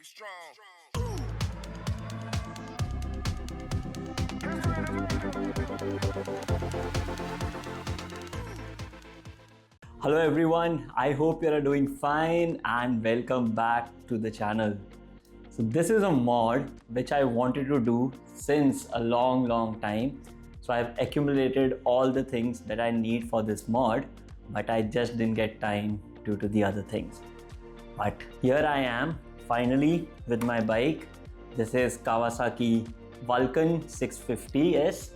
strong. Hello everyone, I hope you are doing fine and welcome back to the channel. So this is a mod which I wanted to do since a long time. So I've accumulated all the things that I need for this mod, but I just didn't get time due to the other things. But here I am finally with my bike. This is Kawasaki Vulcan 650S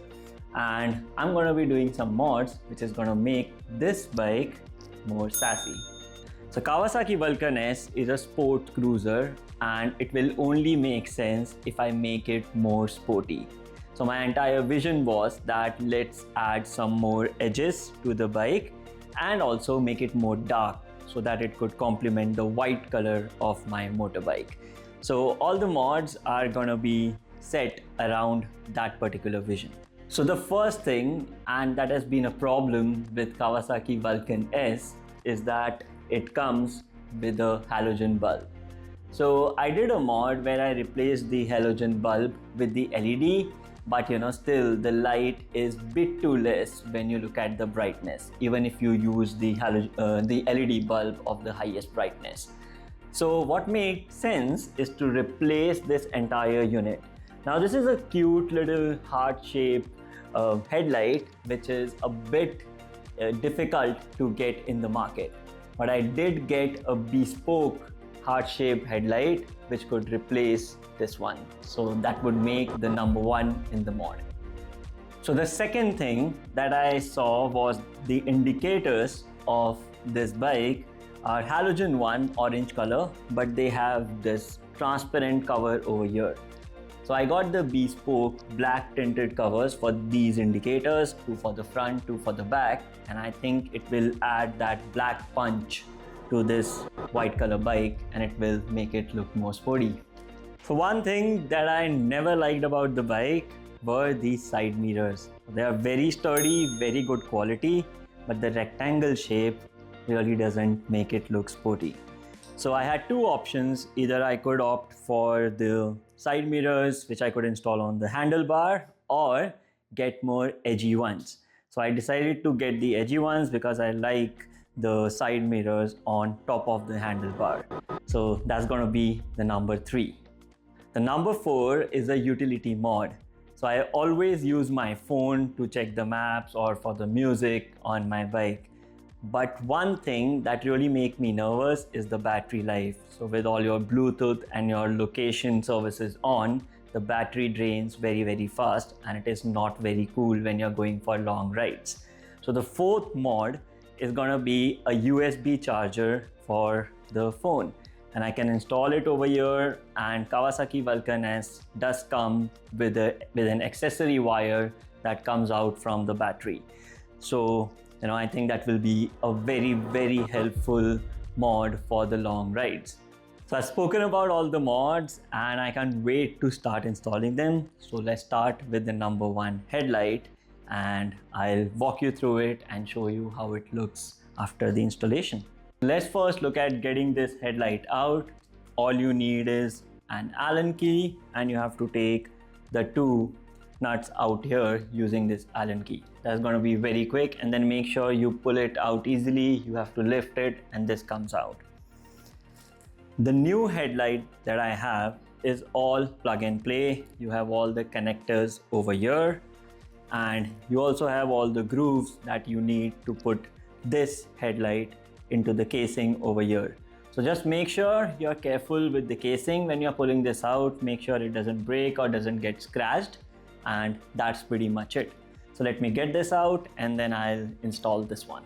and I'm going to be doing some mods which is going to make this bike more sassy. So Kawasaki Vulcan S is a sport cruiser and it will only make sense if I make it more sporty. So my entire vision was that let's add some more edges to the bike and also make it more dark so that it could complement the white color of my motorbike. So all the mods are gonna be set around that particular vision. So the first thing, and that has been a problem with Kawasaki Vulcan S, is that it comes with a halogen bulb. So I did a mod where I replaced the halogen bulb with the LED, but still the light is bit too less when you look at the brightness, even if you use the LED bulb of the highest brightness. So what made sense is to replace this entire unit. Now this is a cute little heart-shaped headlight which is a bit difficult to get in the market, but I did get a bespoke heart-shaped headlight which could replace this one. So that would make the number one in the mod. So the second thing that I saw was the indicators of this bike are halogen one orange color, but they have this transparent cover over here. So I got the bespoke black tinted covers for these indicators, two for the front, two for the back, and I think it will add that black punch to this white color bike and it will make it look more sporty. So one thing that I never liked about the bike were these side mirrors. They are very sturdy, very good quality, but the rectangle shape really doesn't make it look sporty. So I had two options. Either I could opt for the side mirrors which I could install on the handlebar or get more edgy ones. So I decided to get the edgy ones because I like the side mirrors on top of the handlebar. So that's going to be the number 3. The number 4 is a utility mod. So I always use my phone to check the maps or for the music on my bike. But one thing that really makes me nervous is the battery life. So with all your Bluetooth and your location services on, the battery drains very fast and it is not very cool when you're going for long rides. So the 4th mod is gonna be a USB charger for the phone. And I can install it over here, and Kawasaki Vulcan S does come with an accessory wire that comes out from the battery. So I think that will be a very helpful mod for the long rides. So I've spoken about all the mods and I can't wait to start installing them. So let's start with the number 1 headlight and I'll walk you through it and show you how it looks after the installation. Let's first look at getting this headlight out. All you need is an Allen key and you have to take the 2 nuts out here using this Allen key. That's going to be very quick, and then make sure you pull it out easily. You have to lift it and this comes out. The new headlight that I have is all plug and play. You have all the connectors over here and you also have all the grooves that you need to put this headlight into the casing over here. So just make sure you're careful with the casing when you're pulling this out. Make sure it doesn't break or doesn't get scratched, and that's pretty much it. So let me get this out and then I'll install this one.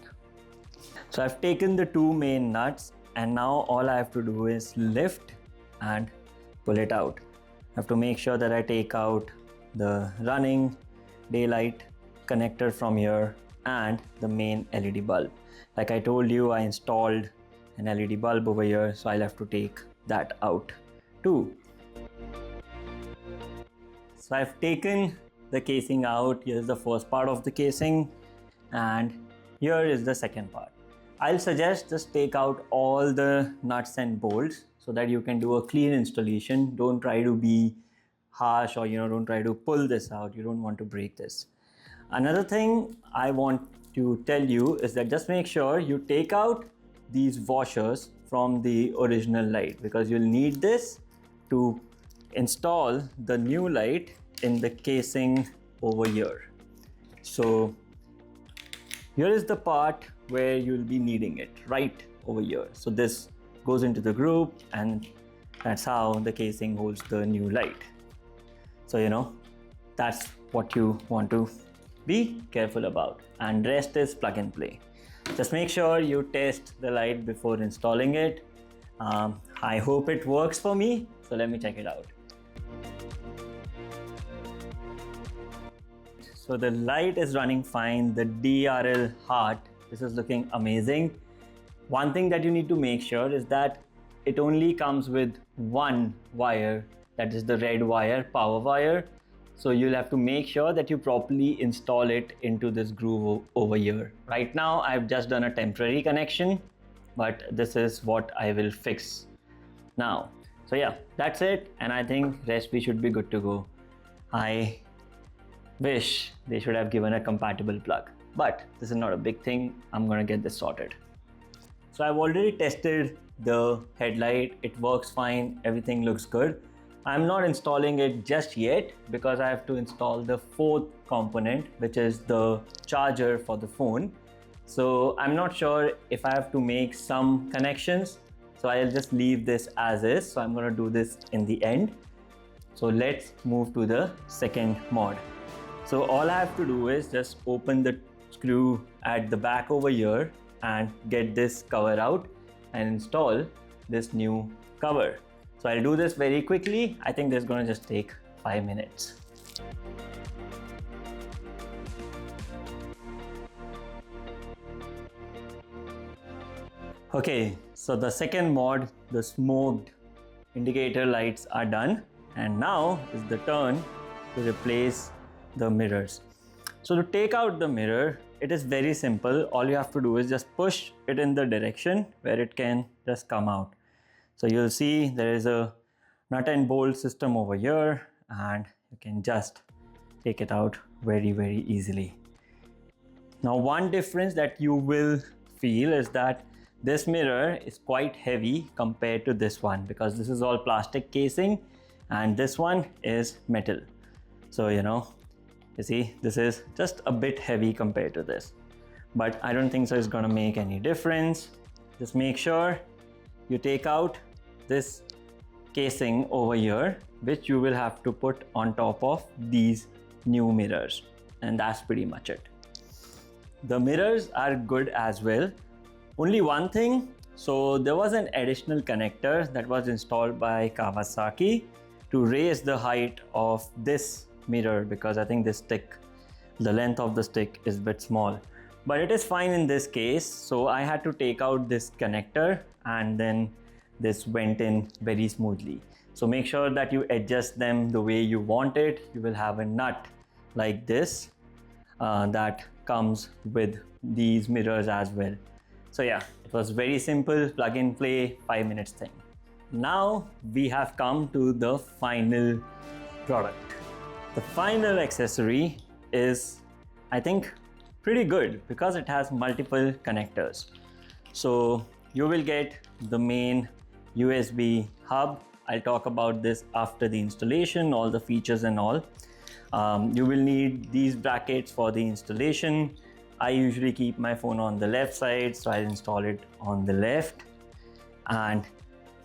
So I've taken the 2 main nuts and now all I have to do is lift and pull it out. I have to make sure that I take out the running daylight connector from here and the main LED bulb. Like I told you, I installed an LED bulb over here, so I'll have to take that out too. So I've taken the casing out. Here's the first part of the casing and here is the second part. I'll suggest just take out all the nuts and bolts so that you can do a clean installation. Don't try to be harsh, or don't try to pull this out. You don't want to break this. Another thing I want to tell you is that just make sure you take out these washers from the original light, because you'll need this to install the new light in the casing over here. So here is the part where you'll be needing it, right over here. So this goes into the groove, and that's how the casing holds the new light. So that's what you want to be careful about, and rest is plug and play. Just make sure you test the light before installing it. I hope it works for me, so let me check it out. So the light is running fine. The DRL heart, this is looking amazing. One thing that you need to make sure is that it only comes with one wire, that is the red wire, power wire. So you'll have to make sure that you properly install it into this groove over here. Right now I've just done a temporary connection, but this is what I will fix now. So yeah, that's it, and I think rest we should be good to go. I wish they should have given a compatible plug, but this is not a big thing. I'm gonna get this sorted. So I've already tested the headlight. It works fine. Everything looks good. I'm not installing it just yet because I have to install the fourth component, which is the charger for the phone. So I'm not sure if I have to make some connections. So I'll just leave this as is. So I'm gonna do this in the end. So let's move to the second mod. So all I have to do is just open the screw at the back over here and get this cover out and install this new cover. So I'll do this very quickly. I think this is going to just take 5 minutes. Okay, so the second mod, the smoked indicator lights are done, and now is the turn to replace the mirrors. So to take out the mirror, it is very simple. All you have to do is just push it in the direction where it can just come out. So you'll see there is a nut and bolt system over here, and you can just take it out very, very easily. Now, one difference that you will feel is that this mirror is quite heavy compared to this one, because this is all plastic casing and this one is metal. So you see, this is just a bit heavy compared to this, but I don't think so it's gonna make any difference. Just make sure you take out this casing over here, which you will have to put on top of these new mirrors, and that's pretty much it. The mirrors are good as well. Only one thing, so there was an additional connector that was installed by Kawasaki to raise the height of this mirror, because I think this stick, the length of the stick is a bit small, but it is fine in this case. So I had to take out this connector, and then this went in very smoothly. So make sure that you adjust them the way you want it. You will have a nut like this that comes with these mirrors as well. So yeah, it was very simple, plug and play, 5 minutes thing. Now we have come to the final product. The final accessory is, I think, pretty good because it has multiple connectors. So you will get the main USB hub. I'll talk about this after the installation, all the features and all. You will need these brackets for the installation. I usually keep my phone on the left side, so I'll install it on the left. And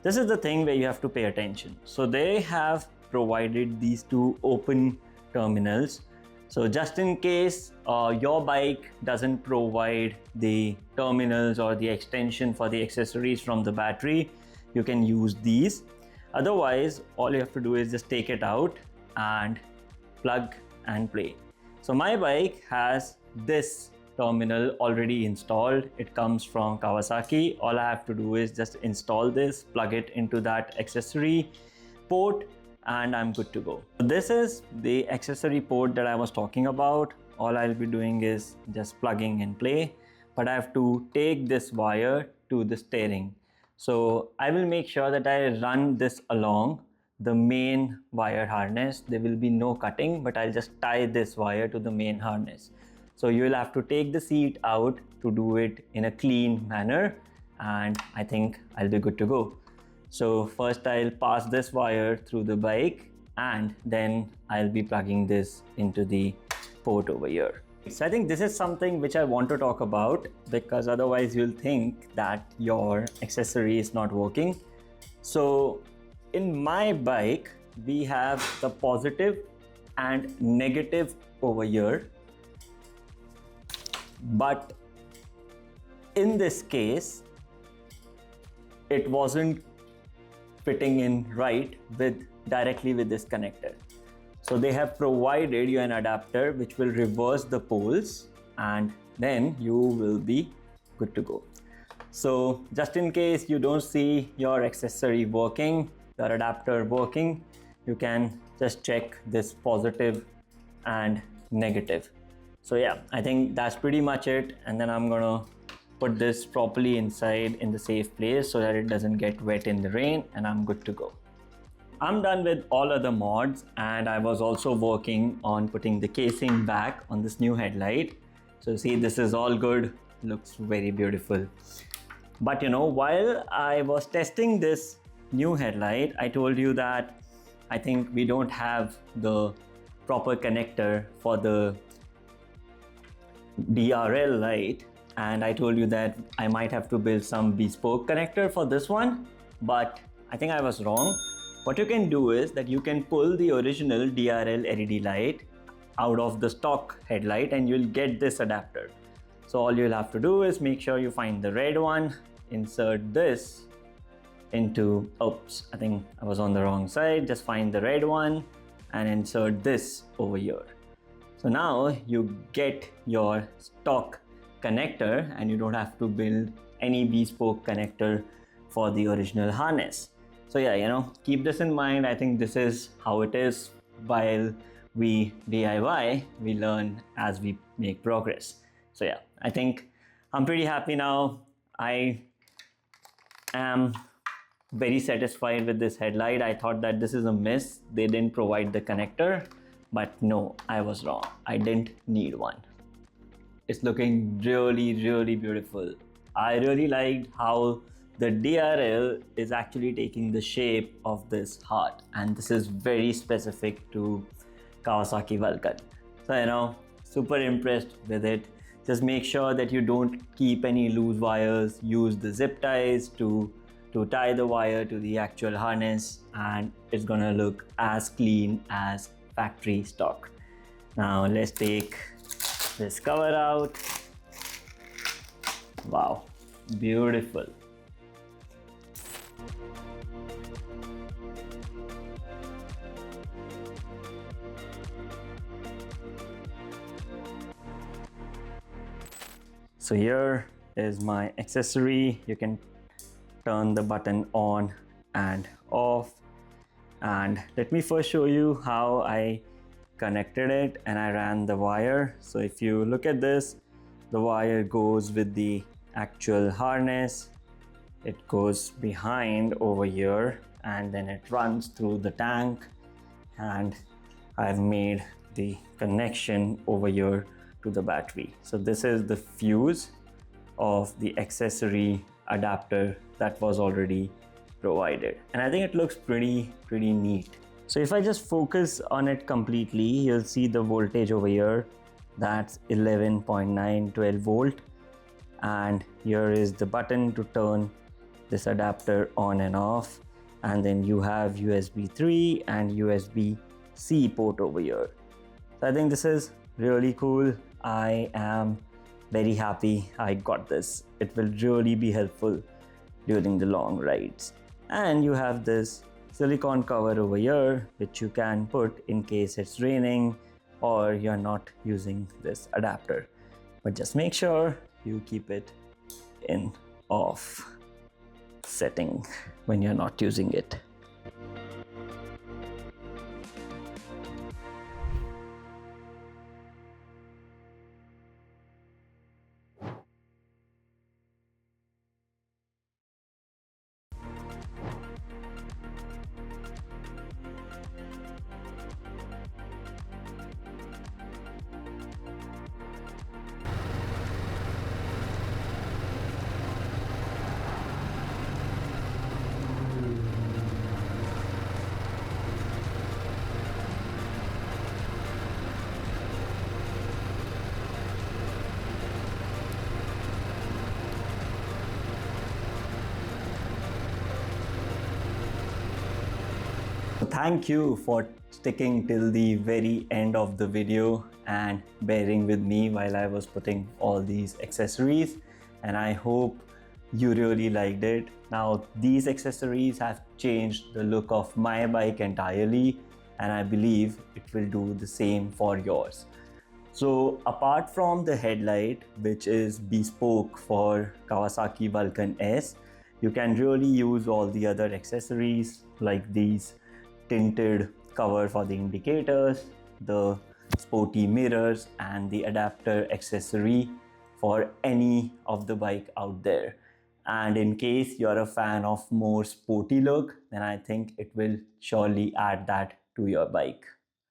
this is the thing where you have to pay attention. So they have provided these two open terminals. So just in case your bike doesn't provide the terminals or the extension for the accessories from the battery, you can use these. Otherwise, all you have to do is just take it out and plug and play. So my bike has this terminal already installed. It comes from Kawasaki. All I have to do is just install this, plug it into that accessory port, and I'm good to go. So this is the accessory port that I was talking about. All I'll be doing is just plugging and play, but I have to take this wire to the steering. So I will make sure that I run this along the main wire harness. There will be no cutting, but I'll just tie this wire to the main harness. So you will have to take the seat out to do it in a clean manner, and I think I'll be good to go. So first I'll pass this wire through the bike, and then I'll be plugging this into the port over here. So I think this is something which I want to talk about, because otherwise you'll think that your accessory is not working. So in my bike, we have the positive and negative over here. But in this case, it wasn't fitting in right directly with this connector. So they have provided you an adapter which will reverse the poles, and then you will be good to go. So just in case you don't see your accessory working, your adapter working, you can just check this positive and negative. So yeah, I think that's pretty much it. And then I'm gonna put this properly inside in the safe place so that it doesn't get wet in the rain, and I'm good to go. I'm done with all other mods, and I was also working on putting the casing back on this new headlight. So see, this is all good, looks very beautiful. But you know, while I was testing this new headlight, I told you that I think we don't have the proper connector for the DRL light, and I told you that I might have to build some bespoke connector for this one, but I think I was wrong. What you can do is that you can pull the original DRL LED light out of the stock headlight and you'll get this adapter. So all you'll have to do is make sure you find the red one, insert this into, oops, I think I was on the wrong side. Just find the red one and insert this over here. So now you get your stock connector and you don't have to build any bespoke connector for the original harness. So yeah, you know, keep this in mind. I think this is how it is. While we DIY, we learn as we make progress. So yeah, I think I'm pretty happy now. I am very satisfied with this headlight. I thought that this is a miss. They didn't provide the connector, but no, I was wrong. I didn't need one. It's looking really, really beautiful. I really liked how the DRL is actually taking the shape of this heart, and this is very specific to Kawasaki Vulcan. So you know, super impressed with it. Just make sure that you don't keep any loose wires. Use the zip ties to tie the wire to the actual harness, and it's gonna look as clean as factory stock. Now let's take this cover out. Wow, beautiful. So here is my accessory. You can turn the button on and off. And let me first show you how I connected it and I ran the wire. So if you look at this, the wire goes with the actual harness. It goes behind over here and then it runs through the tank, and I've made the connection over here to the battery. So this is the fuse of the accessory adapter that was already provided, and I think it looks pretty neat. So if I just focus on it completely, you'll see the voltage over here. That's 11.912 volt, and here is the button to turn this adapter on and off, and then you have USB 3 and USB-C port over here. So I think this is really cool. I am very happy I got this. It will really be helpful during the long rides. And you have this silicone cover over here which you can put in case it's raining or you're not using this adapter. But just make sure you keep it in off setting when you're not using it. thank you for sticking till the very end of the video and bearing with me while I was putting all these accessories, and I hope you really liked it. Now these accessories have changed the look of my bike entirely, and I believe it will do the same for yours. So apart from the headlight, which is bespoke for Kawasaki Vulcan S, you can really use all the other accessories like these tinted cover for the indicators, the sporty mirrors, and the adapter accessory for any of the bike out there. And in case you're a fan of more sporty look, then I think it will surely add that to your bike.